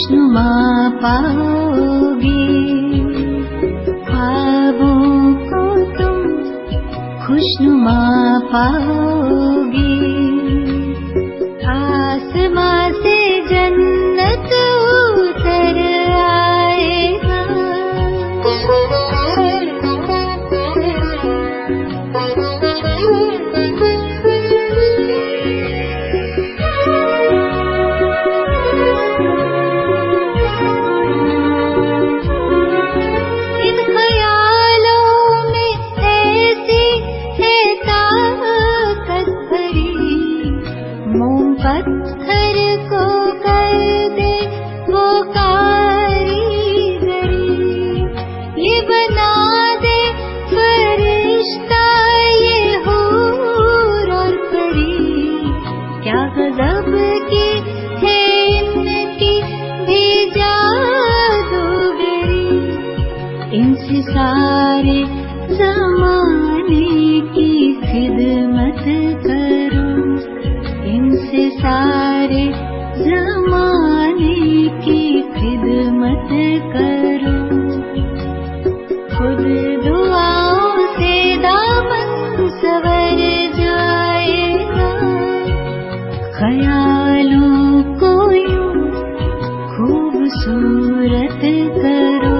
खुशनुमा पाओगे, ख्वाबों को तुम खुशनुमा पाओगे। आसमां से जन्नत उतर आएगा, इन ख्यालों में ऐसी है ताकत भरी, मोम पत्थर को कर दे वो कारीगरी, ये बना दे फरिश्ता ये हूर और परी। क्या गजब की है इनकी भी जादूगरी, इनसे सारे ज़माने की खिदमत करो, इनसे सारे ज़माने की खिदमत करो। खुद दुआओं से दामन संवर जाएगा, ख्यालों को यूं खूबसूरत करो।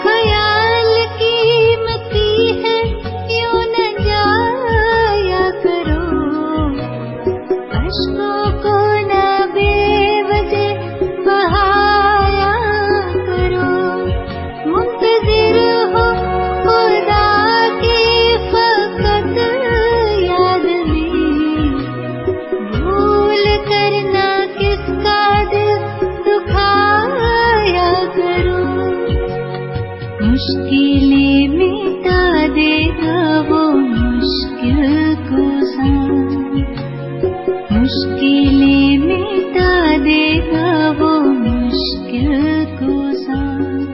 ख्याल कीमती है यूं न जाया करो, अश्कों को न बेवजह बहाया करो। मुंतज़िर हो खुदा की फ़क़त याद में, भूल करना किसका दिल दुखाया करो। मुश्किलें मिटा देगा वो मुश्किल कुसान, मुश्किलें मिटा देगा वो मुश्किल कुसान।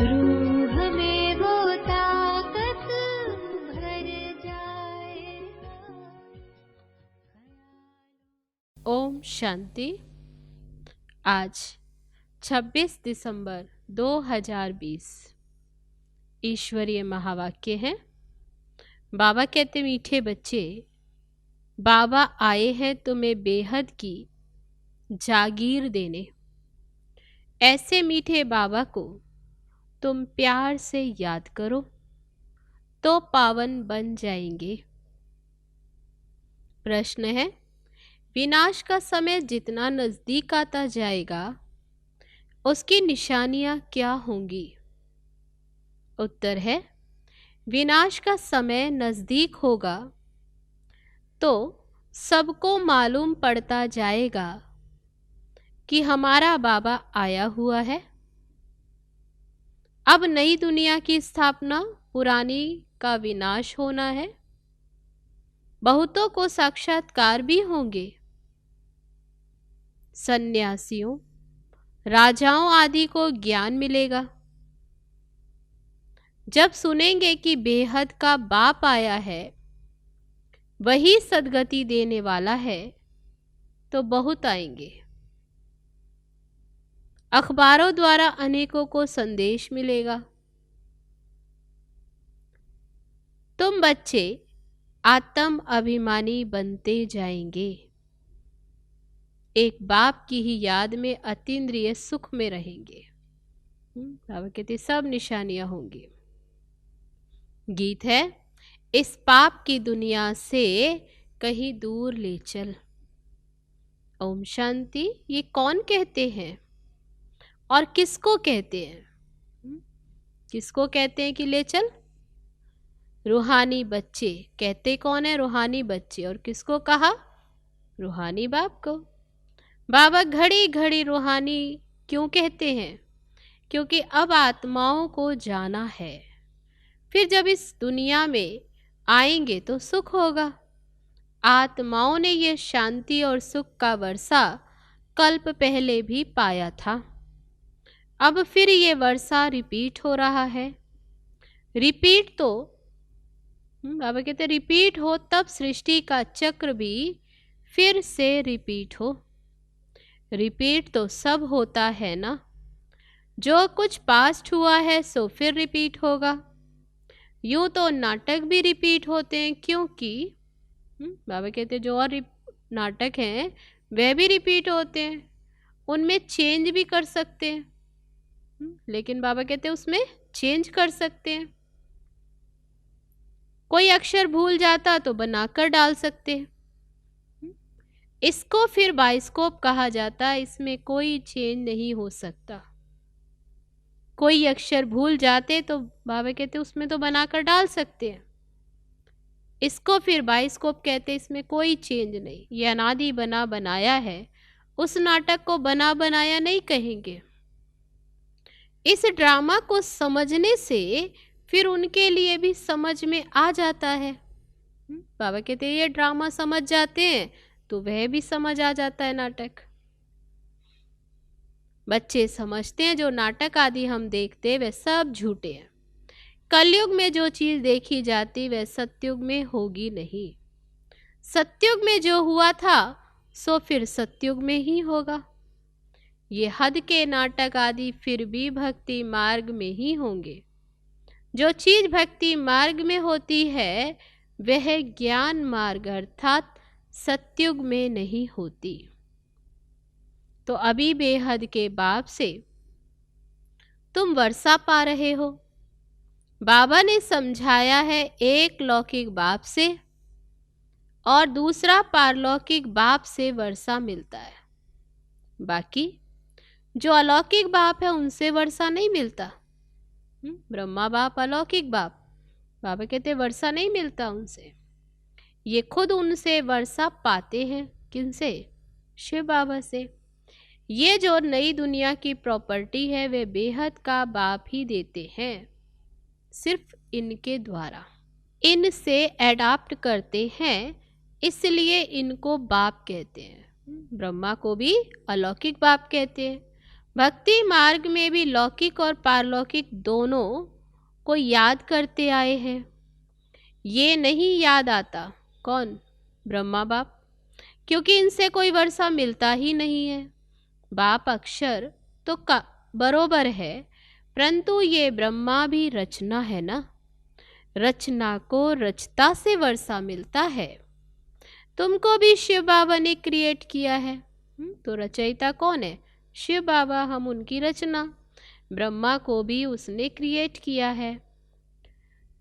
रूह में वो ताकत भर जाएगा। ओम शांति। आज 26 दिसंबर 2020 ईश्वरीय महावाक्य है। बाबा कहते, मीठे बच्चे, बाबा आए हैं तुम्हें बेहद की जागीर देने। ऐसे मीठे बाबा को तुम प्यार से याद करो तो पावन बन जाएंगे। प्रश्न है, विनाश का समय जितना नजदीक आता जाएगा उसकी निशानियां क्या होंगी? उत्तर है, विनाश का समय नजदीक होगा तो सबको मालूम पड़ता जाएगा कि हमारा बाबा आया हुआ है। अब नई दुनिया की स्थापना, पुरानी का विनाश होना है। बहुतों को साक्षात्कार भी होंगे। सन्यासियों, राजाओं आदि को ज्ञान मिलेगा। जब सुनेंगे कि बेहद का बाप आया है, वही सद्गति देने वाला है, तो बहुत आएंगे। अखबारों द्वारा अनेकों को संदेश मिलेगा। तुम बच्चे आत्म अभिमानी बनते जाएंगे। एक बाप की ही याद में अतीन्द्रिय सुख में रहेंगे। बाबा कहते सब निशानियां होंगी। गीत है, इस पाप की दुनिया से कहीं दूर ले चल। ओम शांति। ये कौन कहते हैं और किसको कहते हैं? किसको कहते हैं कि ले चल? रूहानी बच्चे। कहते कौन है? रूहानी बच्चे। और किसको कहा? रूहानी बाप को। बाबा घड़ी घड़ी रूहानी क्यों कहते हैं? क्योंकि अब आत्माओं को जाना है, फिर जब इस दुनिया में आएंगे तो सुख होगा। आत्माओं ने ये शांति और सुख का वर्षा कल्प पहले भी पाया था। अब फिर ये वर्षा रिपीट हो रहा है। रिपीट तो बाबा कहते रिपीट हो तब सृष्टि का चक्र भी फिर से रिपीट हो। रिपीट तो सब होता है ना। जो कुछ पास्ट हुआ है सो फिर रिपीट होगा। यूं तो नाटक भी रिपीट होते हैं, क्योंकि बाबा कहते जो और नाटक हैं वह भी रिपीट होते हैं, उनमें चेंज भी कर सकते हैं। लेकिन बाबा कहते उसमें चेंज कर सकते हैं। कोई अक्षर भूल जाता तो बनाकर डाल सकते हैं। इसको फिर बाइस्कोप कहा जाता है। इसमें कोई चेंज नहीं हो सकता। कोई अक्षर भूल जाते तो बाबा कहते उसमें तो बनाकर डाल सकते हैं। इसको फिर बाइस्कोप कहते, इसमें कोई चेंज नहीं। ये अनादि बना बनाया है। उस नाटक को बना बनाया नहीं कहेंगे। इस ड्रामा को समझने से फिर उनके लिए भी समझ में आ जाता है। बाबा कहते ये ड्रामा समझ जाते हैं तो वह भी समझ आ जाता है नाटक। बच्चे समझते हैं जो नाटक आदि हम देखते हैं वह सब झूठे हैं। कलयुग में जो चीज देखी जाती वह सतयुग में होगी नहीं। सतयुग में जो हुआ था सो फिर सतयुग में ही होगा। ये हद के नाटक आदि फिर भी भक्ति मार्ग में ही होंगे। जो चीज भक्ति मार्ग में होती है वह ज्ञान मार्ग अर्थात सतयुग में नहीं होती। तो अभी बेहद के बाप से तुम वर्षा पा रहे हो। बाबा ने समझाया है एक लौकिक बाप से और दूसरा पारलौकिक बाप से वर्षा मिलता है। बाकी जो अलौकिक बाप है उनसे वर्षा नहीं मिलता। ब्रह्मा बाप अलौकिक बाप, बाबा कहते वर्षा नहीं मिलता उनसे। ये खुद उनसे वर्षा पाते हैं। किनसे? शिव बाबा से। ये जो नई दुनिया की प्रॉपर्टी है वे बेहद का बाप ही देते हैं, सिर्फ इनके द्वारा। इनसे एडाप्ट करते हैं, इसलिए इनको बाप कहते हैं। ब्रह्मा को भी अलौकिक बाप कहते हैं। भक्ति मार्ग में भी लौकिक और पारलौकिक दोनों को याद करते आए हैं। ये नहीं याद आता कौन? ब्रह्मा बाप, क्योंकि इनसे कोई वर्षा मिलता ही नहीं है। बाप अक्षर तो बरोबर है, परंतु ये ब्रह्मा भी रचना है ना। रचना को रचता से वर्षा मिलता है। तुमको भी शिव बाबा ने क्रिएट किया है। तो रचयिता कौन है? शिव बाबा, हम उनकी रचना। ब्रह्मा को भी उसने क्रिएट किया है।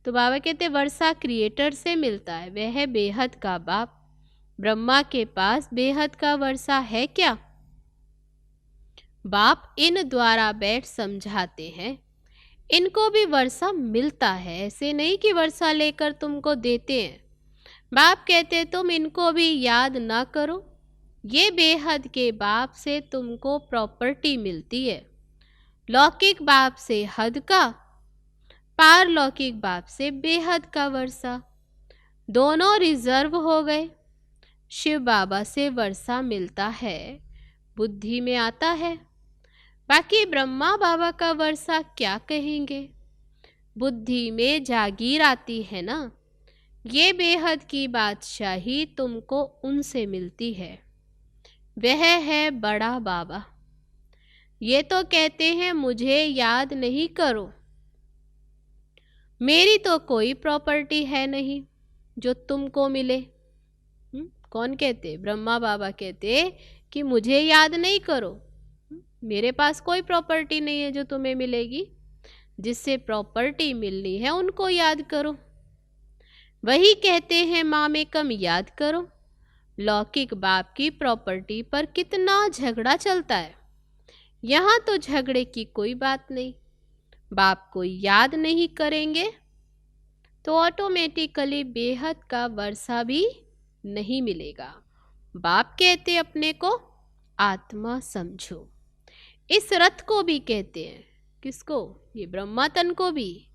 तो बाबा कहते वर्षा क्रिएटर से मिलता है, वह है बेहद का बाप। ब्रह्मा के पास बेहद का वर्षा है क्या? बाप इन द्वारा बैठ समझाते हैं। इनको भी वर्षा मिलता है, ऐसे नहीं कि वर्षा लेकर तुमको देते हैं। बाप कहते तुम इनको भी याद ना करो। ये बेहद के बाप से तुमको प्रॉपर्टी मिलती है। लौकिक बाप से हद का, पारलौकिक बाप से बेहद का वर्षा। दोनों रिजर्व हो गए। शिव बाबा से वर्षा मिलता है, बुद्धि में आता है। बाकी ब्रह्मा बाबा का वर्षा क्या कहेंगे? बुद्धि में जागीर आती है ना। ये बेहद की बादशाही तुमको उनसे मिलती है। वह है बड़ा बाबा। ये तो कहते हैं मुझे याद नहीं करो। मेरी तो कोई प्रॉपर्टी है नहीं जो तुमको मिले। कौन कहते? ब्रह्मा बाबा कहते कि मुझे याद नहीं करो। मेरे पास कोई प्रॉपर्टी नहीं है जो तुम्हें मिलेगी। जिससे प्रॉपर्टी मिलनी है उनको याद करो। वही कहते हैं माँ में कम याद करो। लौकिक बाप की प्रॉपर्टी पर कितना झगड़ा चलता है। यहाँ तो झगड़े की कोई बात नहीं। बाप को याद नहीं करेंगे तो ऑटोमेटिकली बेहद का वर्षा भी नहीं मिलेगा। बाप कहते अपने को आत्मा समझो। इस रथ को भी कहते हैं, किसको? ये ब्रह्मा तन को भी।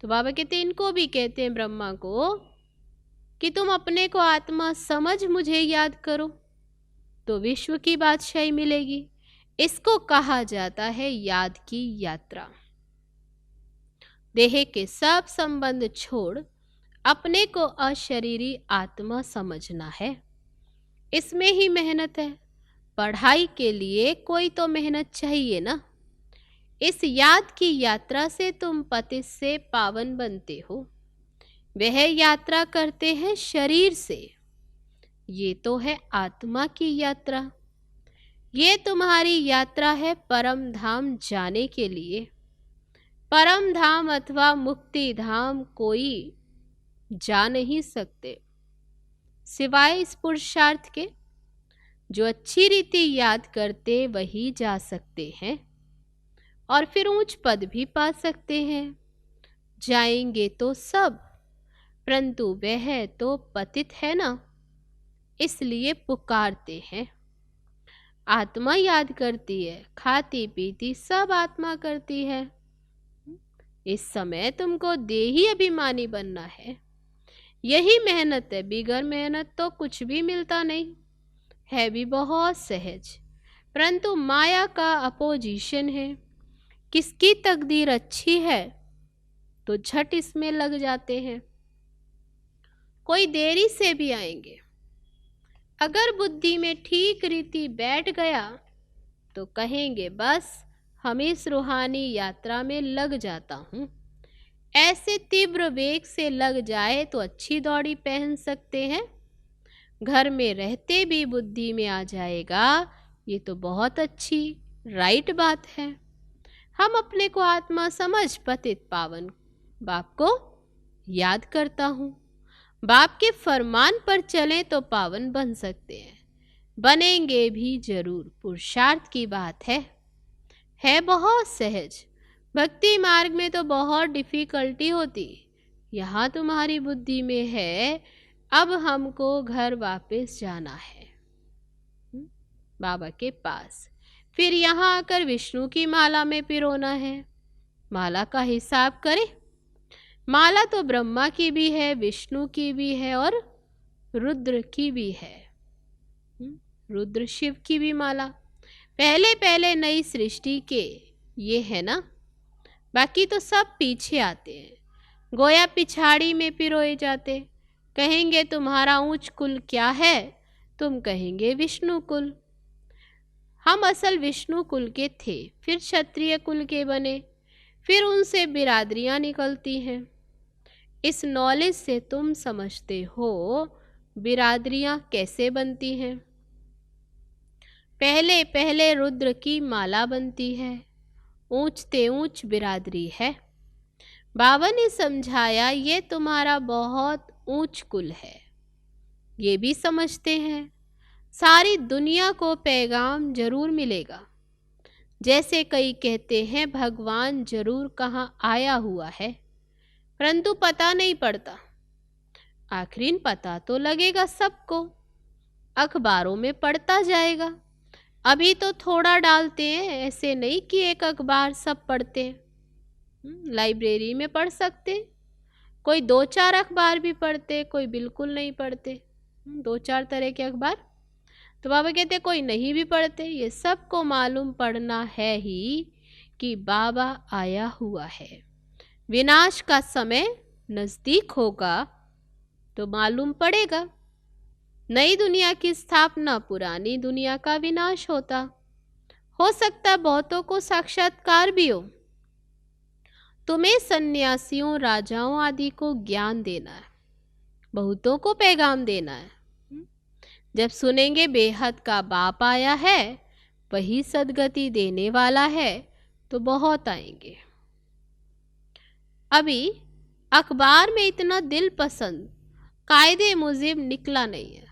तो बाबा कहते इनको भी कहते हैं ब्रह्मा को कि तुम अपने को आत्मा समझ मुझे याद करो तो विश्व की बादशाही मिलेगी। इसको कहा जाता है याद की यात्रा। देह के सब संबंध छोड़ अपने को अशरीरी आत्मा समझना है। इसमें ही मेहनत है। पढ़ाई के लिए कोई तो मेहनत चाहिए ना। इस याद की यात्रा से तुम पतित से पावन बनते हो। वह यात्रा करते हैं शरीर से। ये तो है आत्मा की यात्रा। ये तुम्हारी यात्रा है परम धाम जाने के लिए। परम धाम अथवा मुक्ति धाम कोई जा नहीं सकते सिवाय इस पुरुषार्थ के। जो अच्छी रीति याद करते वही जा सकते हैं और फिर ऊंच पद भी पा सकते हैं। जाएंगे तो सब, परंतु वह तो पतित है ना, इसलिए पुकारते हैं। आत्मा याद करती है, खाती पीती सब आत्मा करती है। इस समय तुमको देही अभिमानी बनना है। यही मेहनत है। बिगर मेहनत तो कुछ भी मिलता नहीं है, भी बहुत सहज, परंतु माया का अपोजिशन है। किसकी तकदीर अच्छी है तो झट इसमें लग जाते हैं। कोई देरी से भी आएंगे। अगर बुद्धि में ठीक रीति बैठ गया तो कहेंगे बस हम इस रूहानी यात्रा में लग जाता हूँ। ऐसे तीव्र वेग से लग जाए तो अच्छी दौड़ी पहन सकते हैं। घर में रहते भी बुद्धि में आ जाएगा, ये तो बहुत अच्छी राइट बात है। हम अपने को आत्मा समझ पतित पावन बाप को याद करता हूँ। बाप के फरमान पर चलें तो पावन बन सकते हैं, बनेंगे भी जरूर। पुरुषार्थ की बात है बहुत सहज। भक्ति मार्ग में तो बहुत डिफिकल्टी होती, यहाँ तुम्हारी बुद्धि में है अब हमको घर वापस जाना है बाबा के पास। फिर यहाँ आकर विष्णु की माला में पिरोना है। माला का हिसाब करें। माला तो ब्रह्मा की भी है, विष्णु की भी है और रुद्र की भी है। रुद्र शिव की भी माला पहले पहले नई सृष्टि के ये है ना, बाकी तो सब पीछे आते हैं। गोया पिछाड़ी में पिरोए जाते। कहेंगे तुम्हारा ऊंच कुल क्या है, तुम कहेंगे विष्णु कुल। हम असल विष्णु कुल के थे, फिर क्षत्रिय कुल के बने, फिर उनसे बिरादरियां निकलती हैं। इस नॉलेज से तुम समझते हो बिरादरियां कैसे बनती हैं। पहले पहले रुद्र की माला बनती है, ऊंचते ऊंच बिरादरी है। बाबा ने समझाया ये तुम्हारा बहुत ऊंच कुल है। ये भी समझते हैं सारी दुनिया को पैगाम जरूर मिलेगा। जैसे कई कहते हैं भगवान जरूर कहाँ आया हुआ है, परंतु पता नहीं पड़ता। आखिर पता तो लगेगा सबको, अखबारों में पढ़ता जाएगा। अभी तो थोड़ा डालते हैं, ऐसे नहीं कि एक अखबार सब पढ़ते हैं। लाइब्रेरी में पढ़ सकते, कोई 2-4 अखबार भी पढ़ते, कोई बिल्कुल नहीं पढ़ते। 2-4 तरह के अखबार तो बाबा कहते कोई नहीं भी पढ़ते। ये सबको मालूम पड़ना है ही कि बाबा आया हुआ है। विनाश का समय नजदीक होगा तो मालूम पड़ेगा। नई दुनिया की स्थापना, पुरानी दुनिया का विनाश होता। हो सकता बहुतों को साक्षात्कार भी हो। तुम्हें सन्यासियों, राजाओं आदि को ज्ञान देना है, बहुतों को पैगाम देना है। जब सुनेंगे बेहद का बाप आया है, वही सदगति देने वाला है, तो बहुत आएंगे। अभी अखबार में इतना दिल पसंद कायदे मुजिब निकला नहीं है,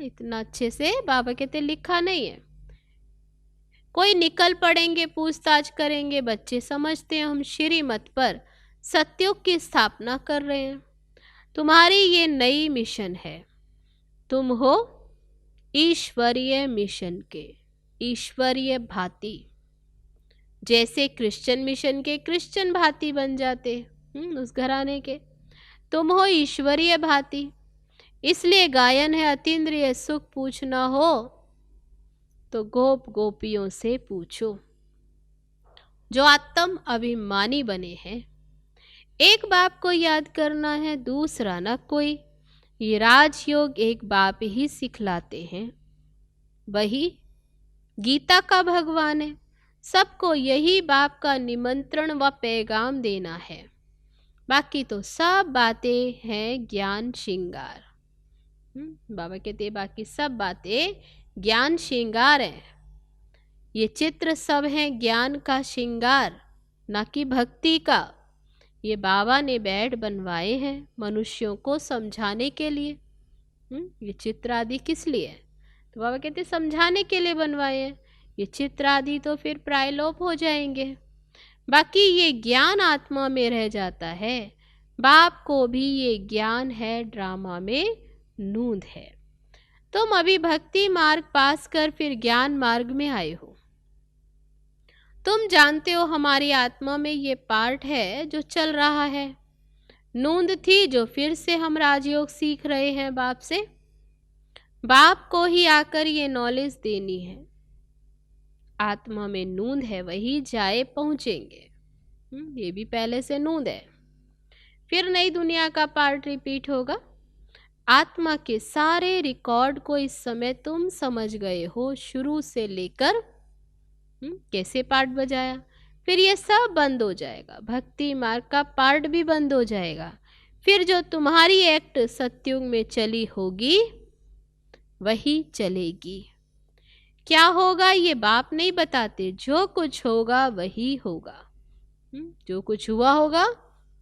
इतना अच्छे से बाबा कहते लिखा नहीं है। कोई निकल पड़ेंगे, पूछताछ करेंगे। बच्चे समझते हैं हम श्रीमत पर सत्युग की स्थापना कर रहे हैं। तुम्हारी ये नई मिशन है। तुम हो ईश्वरीय मिशन के ईश्वरीय भांति। जैसे क्रिश्चियन मिशन के क्रिश्चियन भांति बन जाते, उस घराने के। तुम हो ईश्वरीय भांति, इसलिए गायन है अतीन्द्रिय सुख पूछना हो तो गोप गोपियों से पूछो, जो आत्म अभिमानी बने हैं। एक बाप को याद करना है, दूसरा न कोई। ये राजयोग एक बाप ही सिखलाते हैं, वही गीता का भगवान है। सबको यही बाप का निमंत्रण व पैगाम देना है, बाकी तो सब बातें हैं ज्ञान श्रृंगार। बाबा कहते हैं बाकी सब बातें ज्ञान श्रृंगार है। ये चित्र सब हैं ज्ञान का श्रृंगार, ना कि भक्ति का। ये बाबा ने बैठ बनवाए हैं मनुष्यों को समझाने के लिए। ये चित्र आदि किस लिए है? तो बाबा कहते समझाने के लिए बनवाए हैं। ये चित्र आदि तो फिर प्रायलोप हो जाएंगे, बाकी ये ज्ञान आत्मा में रह जाता है। बाप को भी ये ज्ञान है, ड्रामा में नूंद है। तुम अभी भक्ति मार्ग पास कर फिर ज्ञान मार्ग में आए हो। तुम जानते हो हमारी आत्मा में ये पार्ट है जो चल रहा है। नूंद थी जो फिर से हम राजयोग सीख रहे हैं बाप से। बाप को ही आकर ये नॉलेज देनी है। आत्मा में नूंद है, वही जाए पहुंचेंगे। ये भी पहले से नूंद है। फिर नई दुनिया का पार्ट रिपीट होगा। आत्मा के सारे रिकॉर्ड को इस समय तुम समझ गए हो, शुरू से लेकर कैसे पार्ट बजाया। फिर ये सब बंद हो जाएगा, भक्ति मार्ग का पार्ट भी बंद हो जाएगा। फिर जो तुम्हारी एक्ट सत्युग में चली होगी वही चलेगी। क्या होगा ये बाप नहीं बताते, जो कुछ होगा वही होगा। जो कुछ हुआ होगा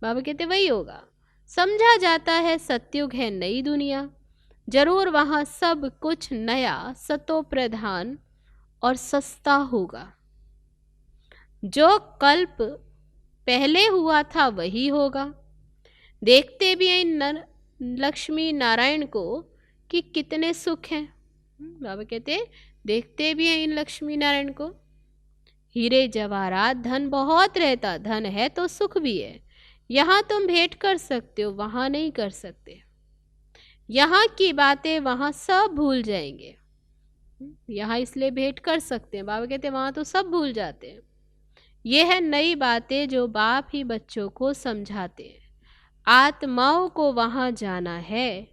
बाबा कहते वही होगा। समझा जाता है सत्युग है नई दुनिया, जरूर वहाँ सब कुछ नया, सतो प्रधान और सस्ता होगा। जो कल्प पहले हुआ था वही होगा। देखते भी हैं लक्ष्मी नारायण को कि कितने सुख हैं। बाबा कहते देखते भी हैं इन लक्ष्मी नारायण को। हीरे जवाहरात धन बहुत रहता, धन है तो सुख भी है। यहाँ तुम भेंट कर सकते हो, वहाँ नहीं कर सकते। यहाँ की बातें वहाँ सब भूल जाएंगे। यहाँ इसलिए भेंट कर सकते हैं, बाबा कहते वहाँ तो सब भूल जाते हैं। ये है नई बातें जो बाप ही बच्चों को समझाते हैं। आत्माओं को वहाँ जाना है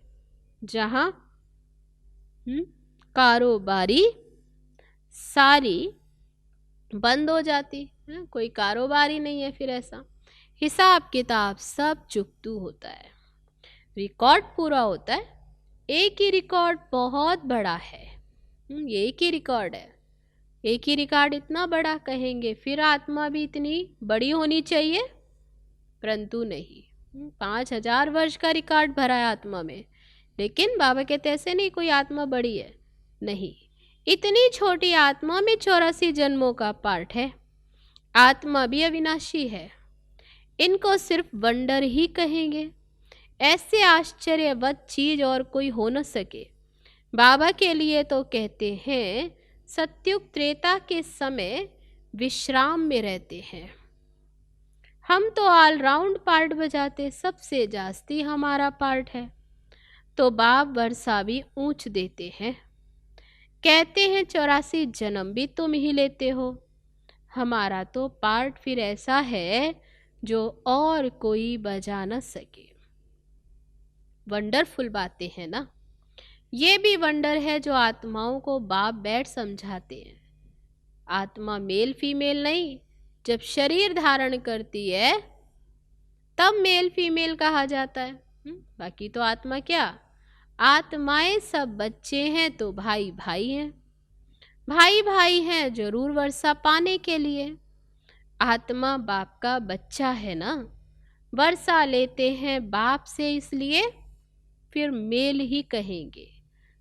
जहाँ कारोबारी सारी बंद हो जाती है। कोई कारोबारी नहीं है, फिर ऐसा हिसाब किताब सब चुकतू होता है, रिकॉर्ड पूरा होता है। एक ही रिकॉर्ड बहुत बड़ा है, ये एक ही रिकॉर्ड है। एक ही रिकॉर्ड इतना बड़ा कहेंगे, फिर आत्मा भी इतनी बड़ी होनी चाहिए, परंतु नहीं। 5000 वर्ष का रिकॉर्ड भरा है आत्मा में, लेकिन बाबा कहते ऐसे नहीं कोई आत्मा बड़ी है, नहीं। इतनी छोटी आत्मा में 84 जन्मों का पार्ट है। आत्मा भी अविनाशी है। इनको सिर्फ वंडर ही कहेंगे। ऐसे आश्चर्यवत चीज और कोई हो न सके। बाबा के लिए तो कहते हैं सत्युग त्रेता के समय विश्राम में रहते हैं। हम तो ऑलराउंड पार्ट बजाते, सबसे जास्ती हमारा पार्ट है। तो बाप वर्षा भी ऊंच देते हैं, कहते हैं 84 जन्म भी तुम ही लेते हो। हमारा तो पार्ट फिर ऐसा है जो और कोई बजा न सके। वंडरफुल बातें हैं ना। ये भी वंडर है जो आत्माओं को बाप बैठ समझाते हैं। आत्मा मेल फीमेल नहीं, जब शरीर धारण करती है तब मेल फीमेल कहा जाता है। बाकी तो आत्मा क्या, आत्माएं सब बच्चे हैं तो भाई भाई हैं। भाई भाई हैं जरूर वर्षा पाने के लिए। आत्मा बाप का बच्चा है ना, वर्षा लेते हैं बाप से, इसलिए फिर मेल ही कहेंगे।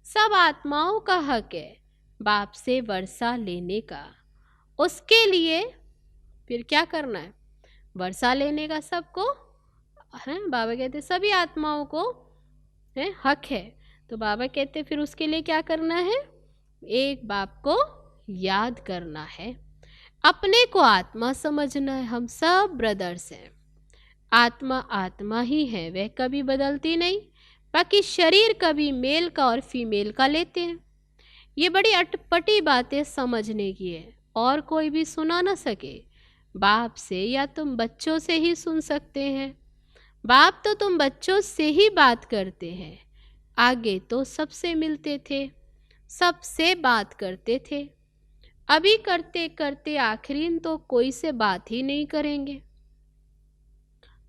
सब आत्माओं का हक है बाप से वर्षा लेने का। उसके लिए फिर क्या करना है, वर्षा लेने का सबको है। बाबा कहते सभी आत्माओं को है हक है। तो बाबा कहते फिर उसके लिए क्या करना है, एक बाप को याद करना है। अपने को आत्मा समझना है। हम सब ब्रदर्स हैं। आत्मा आत्मा ही है, वह कभी बदलती नहीं। बाकी शरीर कभी मेल का और फीमेल का लेते हैं। ये बड़ी अटपटी बातें समझने की है, और कोई भी सुना ना सके। बाप से या तुम बच्चों से ही सुन सकते हैं। बाप तो तुम बच्चों से ही बात करते हैं। आगे तो सबसे मिलते थे, सबसे बात करते थे। अभी करते करते आखिरीन तो कोई से बात ही नहीं करेंगे।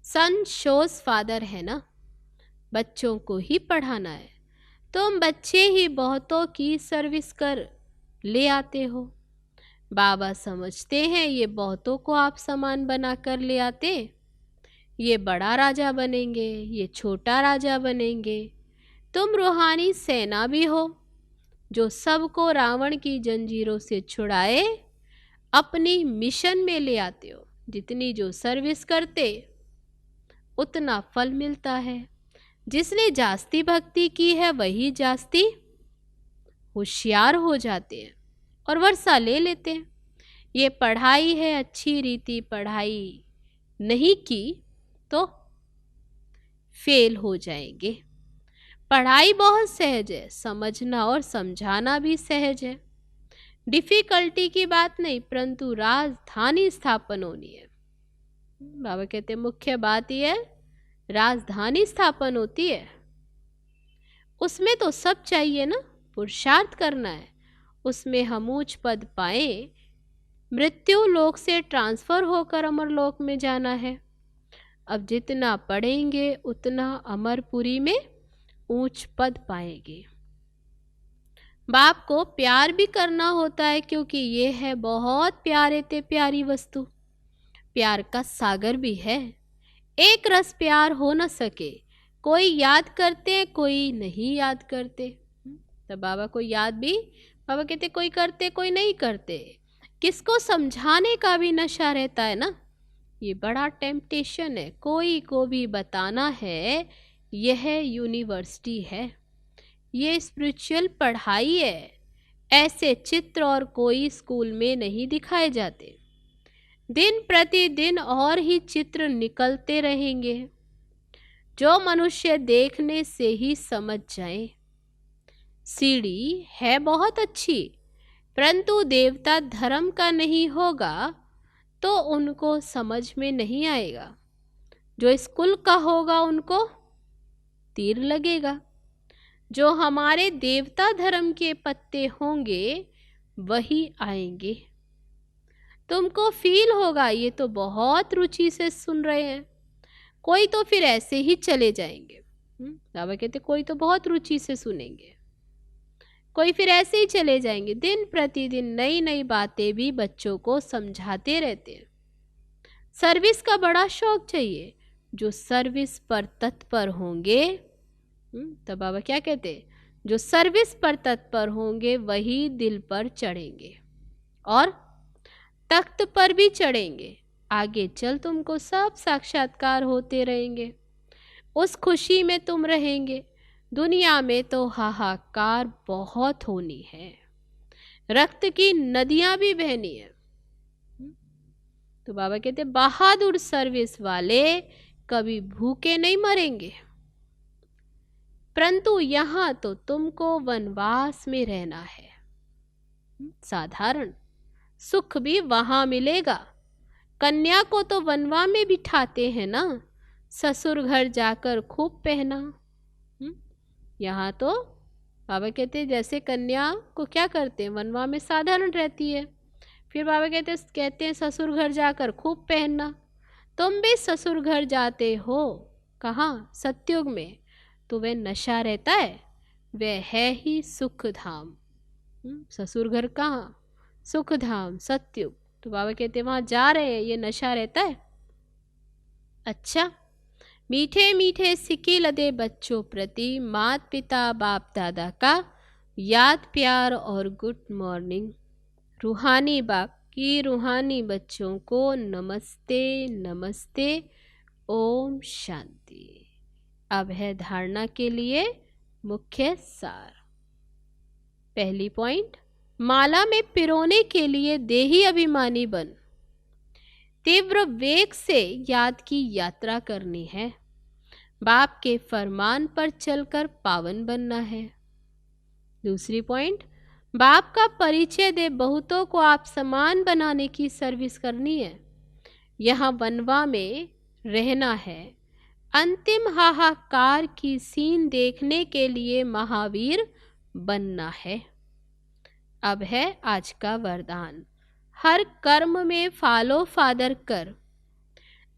सन शोज फादर है ना, बच्चों को ही पढ़ाना है। तुम बच्चे ही बहुतों की सर्विस कर ले आते हो। बाबा समझते हैं ये बहुतों को आप समान बना कर ले आते। ये बड़ा राजा बनेंगे, ये छोटा राजा बनेंगे। तुम रूहानी सेना भी हो, जो सबको रावण की जंजीरों से छुड़ाए अपनी मिशन में ले आते हो। जितनी जो सर्विस करते उतना फल मिलता है। जिसने जास्ती भक्ति की है वही जास्ती होशियार हो जाते हैं और वर्षा ले लेते हैं। ये पढ़ाई है, अच्छी रीति पढ़ाई नहीं की तो फेल हो जाएंगे। पढ़ाई बहुत सहज है, समझना और समझाना भी सहज है। डिफिकल्टी की बात नहीं, परंतु राजधानी स्थापन होनी है। बाबा कहते मुख्य बात यह है, राजधानी स्थापन होती है, उसमें तो सब चाहिए ना। पुरुषार्थ करना है, उसमें हम ऊंच पद पाए, मृत्यु लोक से ट्रांसफर होकर अमर लोक में जाना है। अब जितना पढ़ेंगे उतना अमरपुरी में ऊंच पद पाएंगे। बाप को प्यार भी करना होता है, क्योंकि ये है बहुत प्यारे ते प्यारी वस्तु। प्यार का सागर भी है, एक रस प्यार हो न सके। कोई याद करते, कोई नहीं याद करते। तो बाबा को याद भी, बाबा कहते कोई करते कोई नहीं करते। किसको समझाने का भी नशा रहता है ना। ये बड़ा टेम्पटेशन है, कोई को भी बताना है यह यूनिवर्सिटी है, ये स्पिरिचुअल पढ़ाई है। ऐसे चित्र और कोई स्कूल में नहीं दिखाए जाते। दिन प्रतिदिन और ही चित्र निकलते रहेंगे, जो मनुष्य देखने से ही समझ जाए। सीढ़ी है बहुत अच्छी, परंतु देवता धर्म का नहीं होगा तो उनको समझ में नहीं आएगा। जो स्कूल का होगा उनको तीर लगेगा। जो हमारे देवता धर्म के पत्ते होंगे वही आएंगे। तुमको फील होगा ये तो बहुत रुचि से सुन रहे हैं। कोई तो फिर ऐसे ही चले जाएंगे। बाबा कहते कोई तो बहुत रुचि से सुनेंगे, कोई फिर ऐसे ही चले जाएंगे। दिन प्रतिदिन नई नई बातें भी बच्चों को समझाते रहते हैं। सर्विस का बड़ा शौक चाहिए। जो सर्विस पर तत्पर होंगे, तो बाबा क्या कहते हैं, जो सर्विस पर तत्पर होंगे वही दिल पर चढ़ेंगे और तख्त पर भी चढ़ेंगे। आगे चल तुमको सब साक्षात्कार होते रहेंगे, उस खुशी में तुम रहेंगे। दुनिया में तो हाहाकार बहुत होनी है, रक्त की नदियां भी बहनी है। तो बाबा कहते बहादुर सर्विस वाले कभी भूखे नहीं मरेंगे। परंतु यहाँ तो तुमको वनवास में रहना है। साधारण सुख भी वहां मिलेगा। कन्या को तो वनवा में बिठाते हैं ना, ससुर घर जाकर खूब पहना। यहाँ तो बाबा कहते हैं जैसे कन्या को क्या करते हैं, वनवा में साधारण रहती है, फिर बाबा कहते हैं ससुर घर जाकर खूब पहनना। तुम भी ससुर घर जाते हो, कहाँ, सत्युग में, तो वह नशा रहता है, वह है ही सुख धाम। ससुर घर कहाँ, सुख धाम, सत्युग। तो बाबा कहते हैं वहाँ जा रहे हैं, ये नशा रहता है। अच्छा, मीठे मीठे सिक्के लदे बच्चों प्रति माता पिता बाप दादा का याद प्यार और गुड मॉर्निंग। रूहानी बाप की रूहानी बच्चों को नमस्ते नमस्ते, ओम शांति। अब है धारणा के लिए मुख्य सार। पहली पॉइंट, माला में पिरोने के लिए देही अभिमानी बन। तीव्र वेग से याद की यात्रा करनी है। बाप के फरमान पर चलकर पावन बनना है। दूसरी पॉइंट, बाप का परिचय दे बहुतों को आप समान बनाने की सर्विस करनी है। यहाँ वनवा में रहना है। अंतिम हाहाकार की सीन देखने के लिए महावीर बनना है। अब है आज का वरदान, हर कर्म में फॉलो फादर कर,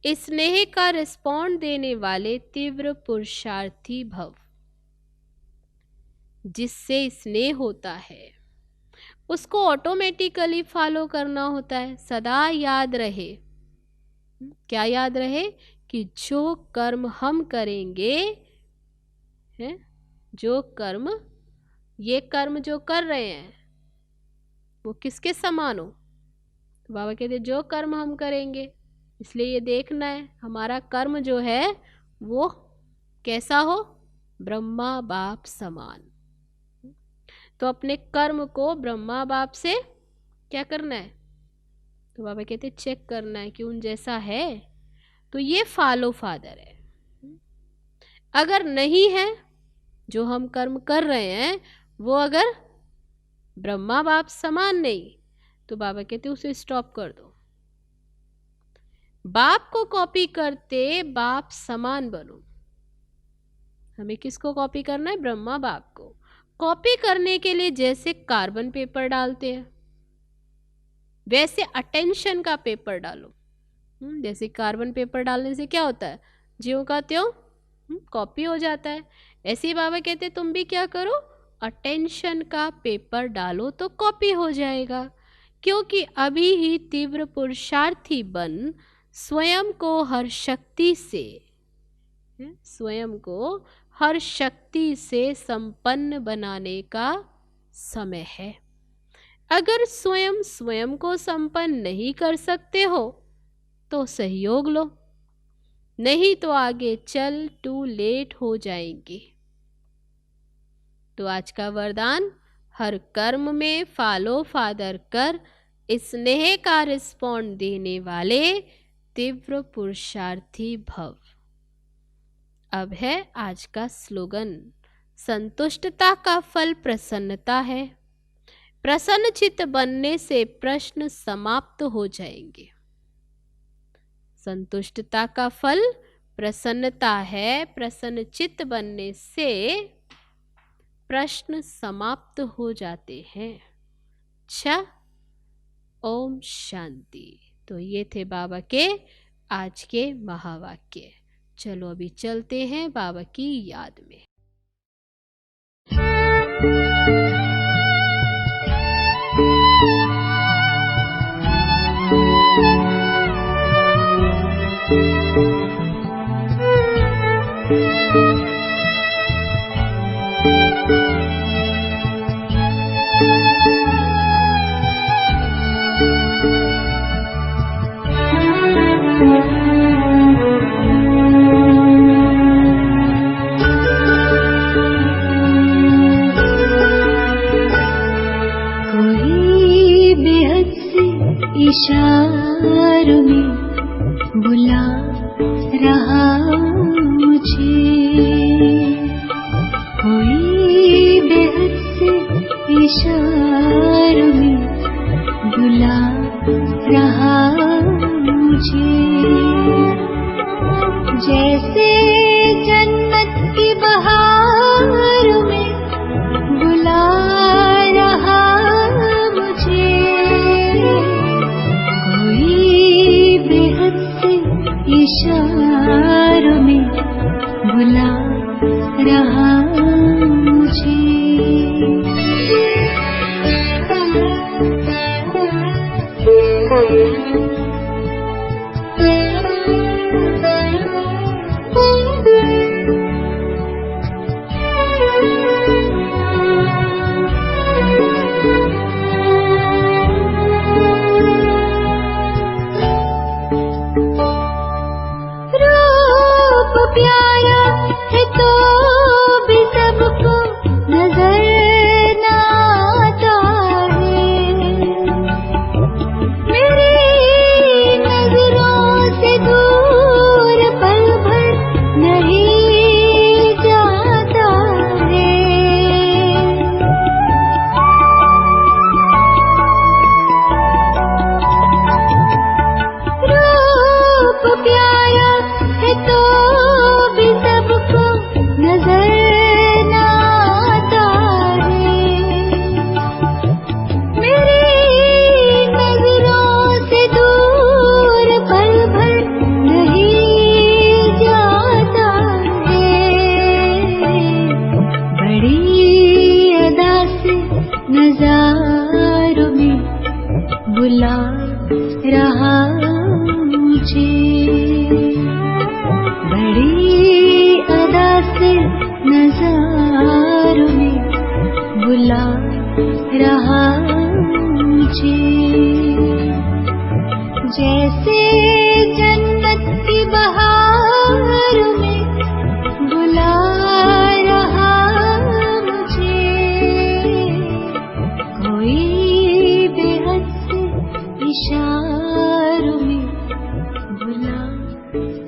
स्नेह का रिस्पॉन्ड देने वाले तीव्र पुरुषार्थी भव। जिससे स्नेह होता है उसको ऑटोमेटिकली फॉलो करना होता है। सदा याद रहे, क्या याद रहे, कि जो कर्म हम करेंगे, है जो कर्म, ये कर्म जो कर रहे हैं वो किसके समान हो। तो बाबा कहते जो कर्म हम करेंगे, इसलिए ये देखना है हमारा कर्म जो है वो कैसा हो, ब्रह्मा बाप समान। तो अपने कर्म को ब्रह्मा बाप से क्या करना है, तो बाबा कहते चेक करना है कि उन जैसा है, तो ये फॉलो फादर है। अगर नहीं है, जो हम कर्म कर रहे हैं वो अगर ब्रह्मा बाप समान नहीं, तो बाबा कहते उसे स्टॉप कर दो। बाप को कॉपी करते बाप समान बनो। हमें किसको कॉपी करना है, ब्रह्मा बाप को। कॉपी करने के लिए जैसे कार्बन पेपर डालते हैं वैसे अटेंशन का पेपर डालो। जैसे कार्बन पेपर डालने से क्या होता है, ज्यों का त्यों कॉपी हो जाता है। ऐसे ही बाबा कहते तुम भी क्या करो, अटेंशन का पेपर डालो तो कॉपी हो जाएगा। क्योंकि अभी ही तीव्र पुरुषार्थी बन स्वयं को हर शक्ति से, स्वयं को हर शक्ति से संपन्न बनाने का समय है। अगर स्वयं स्वयं को संपन्न नहीं कर सकते हो तो सहयोग लो, नहीं तो आगे चल टू लेट हो जाएंगे। तो आज का वरदान, हर कर्म में फॉलो फादर कर, स्नेह का रिस्पॉन्ड देने वाले तीव्र पुरुषार्थी भव। अब है आज का स्लोगन, संतुष्टता का फल प्रसन्नता है। प्रसन्न चित्त बनने से प्रश्न समाप्त हो जाएंगे। संतुष्टता का फल प्रसन्नता है। प्रसन्न चित्त बनने से प्रश्न समाप्त हो जाते हैं। अच्छा, ओम शांति। तो ये थे बाबा के आज के महावाक्य। चलो अभी चलते हैं बाबा की याद में। इशारों में बुला रहा मुझे, कोई बेहद से इशारों में बुला रहा मुझे। जैसे जन्नत की बहारों में बुला रहा मुझे, इशारों में बुला रहा मुझे। प्यारा है तो भी सबको नजर न आता है। मेरी नजरों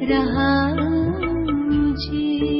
रहा मुझे।